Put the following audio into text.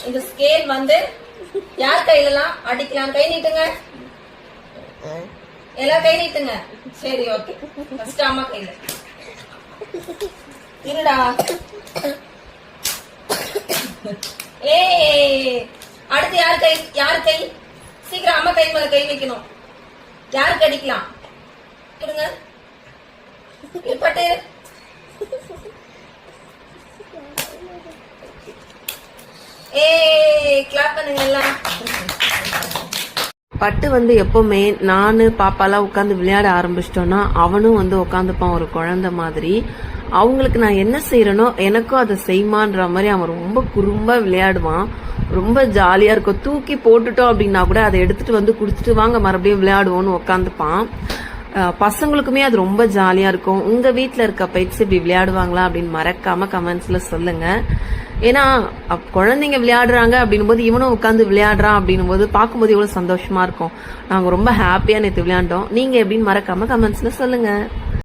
இந்த ஸ்கேல் வந்து யார் கையிலலாம் அடிக்கலாம்? கை நீட்டுங்க, எல்லாம் கை நீட்டுங்க. சரி, ஓகே. ஃபர்ஸ்ட் அம்மா கையில இருடா. அடுத்து யார் கை? யார் கை? சீக்கிரம் அம்மா கை மேல கை வைக்கணும். யாருக்கு அடிக்கலாம்? கொடுங்க. பட்டு கிளாப் பண்ணுங்க எல்லாம். பட்டு வந்து எப்பவுமே நானு பாப்பாலாம் உட்காந்து விளையாட ஆரம்பிச்சிட்டோம்னா அவனும் வந்து உட்காந்துப்பான் ஒரு குழந்தை மாதிரி. அவங்களுக்கு நான் என்ன செய்யறேனோ எனக்கும் அதை செய்மான்ற மாதிரி அவன் ரொம்ப குறும்பா விளையாடுவான். ரொம்ப ஜாலியா இருக்கும். தூக்கி போட்டுட்டோம் அப்படின்னா கூட அதை எடுத்துட்டு வந்து குடிச்சிட்டு வாங்க மறுபடியும் விளையாடுவோம்னு உட்காந்துப்பான். பசங்களுக்குமே அது ரொம்ப ஜாலியா இருக்கும். உங்க வீட்டுல இருக்க பெட்ஸ் இப்படி விளையாடுவாங்களா அப்படின்னு மறக்காம கமெண்ட்ஸ்ல சொல்லுங்க. ஏன்னா குழந்தைங்க விளையாடுறாங்க அப்படின்னும் போது இவனும் உட்காந்து விளையாடுறான் அப்படின்னும் போது பார்க்கும்போது எவ்வளவு சந்தோஷமா இருக்கும். நாங்க ரொம்ப ஹாப்பியா நேற்று விளையாண்டோம். நீங்க எப்படின்னு மறக்காம கமெண்ட்ஸ்ல சொல்லுங்க.